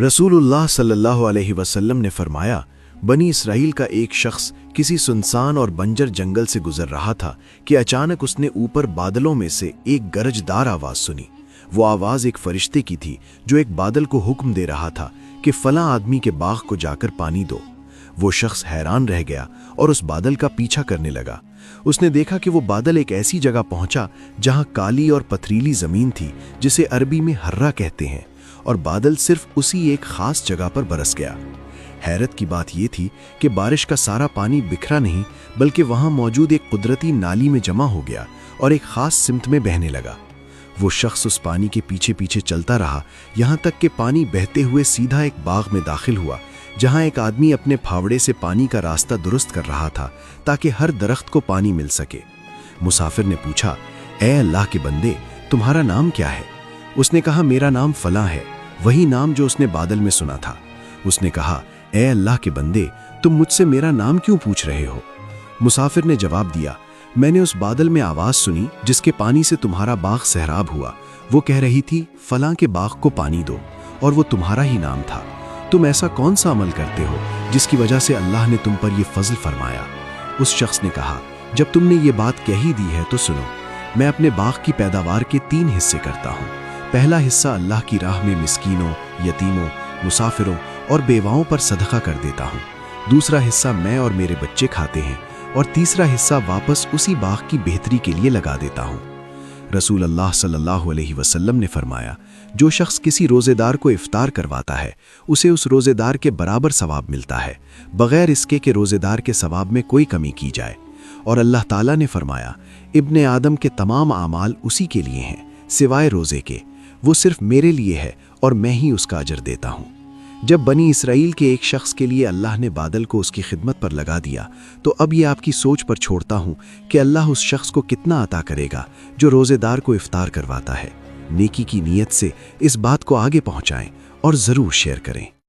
रसूलुल्लाह सल्लल्लाहु अलैहि वसल्लम ने फरमाया, बनी इसराइल का एक शख्स किसी सुनसान और बंजर जंगल से गुजर रहा था कि अचानक उसने ऊपर बादलों में से एक गरजदार आवाज सुनी। वो आवाज एक फरिश्ते की थी जो एक बादल को हुक्म दे रहा था कि फलां आदमी के बाग को जाकर पानी दो। वो शख्स हैरान रह गया और उस बादल का पीछा करने लगा। उसने देखा कि वो बादल एक ऐसी जगह पहुंचा जहां काली और पथरीली जमीन थी जिसे अरबी में हर्रा कहते हैं, और बादल सिर्फ उसी एक खास जगह पर बरस गया। हैरत की बात यह थी कि बारिश का सारा पानी बिखरा नहीं, बल्कि वहां मौजूद एक कुदरती नाली में जमा हो गया और एक खास सिमत में बहने लगा। वो शख्स उस पानी के पीछे पीछे चलता रहा, यहां तक कि पानी बहते हुए सीधा एक बाग में दाखिल हुआ, जहां एक आदमी अपने फावड़े से पानी का रास्ता दुरुस्त कर रहा था ताकि हर दरख्त को पानी मिल सके। मुसाफिर ने पूछा, ए अल्लाह के बंदे, तुम्हारा नाम क्या है? उसने कहा, मेरा नाम फलां है, वही नाम जो उसने बादल में सुना था। उसने कहा, ए अल्लाह के बंदे, तुम मुझसे मेरा नाम क्यों पूछ रहे हो? मुसाफिर ने जवाब दिया, मैंने उस बादल में आवाज सुनी जिसके पानी से तुम्हारा बाग सहराब हुआ। वो कह रही थी, फलां के बाग को पानी दो, और वो तुम्हारा ही नाम था। तुम ऐसा कौन सा अमल करते हो जिसकी वजह से अल्लाह ने तुम पर यह फजल फरमाया? उस शख्स ने कहा, जब तुमने ये बात कह ही दी है तो सुनो। मैं अपने बाग की पैदावार के 3 हिस्से करता हूँ। पहला हिस्सा अल्लाह की राह में मिस्कीनों, यतीमों, मुसाफिरों और बेवाओं पर सदका कर देता हूँ। दूसरा हिस्सा मैं और मेरे बच्चे खाते हैं, और तीसरा हिस्सा वापस उसी बाग की बेहतरी के लिए लगा देता हूँ। रसूल अल्लाह सल्लल्लाहु अलैहि वसल्लम ने फरमाया, जो शख्स किसी रोज़ेदार को इफ्तार करवाता है उसे उस रोज़ेदार के बराबर सवाब मिलता है, बगैर इसके कि रोज़ेदार के सवाब में कोई कमी की जाए। और अल्लाह ताला ने फरमाया, इब्ने आदम के तमाम आमाल उसी के लिए हैं सिवाय रोज़े के, वो सिर्फ मेरे लिए है और मैं ही उसका अजर देता हूँ। जब बनी इसराइल के एक शख्स के लिए अल्लाह ने बादल को उसकी खिदमत पर लगा दिया, तो अब ये आपकी सोच पर छोड़ता हूँ कि अल्लाह उस शख्स को कितना अता करेगा जो रोज़ेदार को इफ्तार करवाता है। नेकी की नीयत से इस बात को आगे पहुँचाएं और ज़रूर शेयर करें।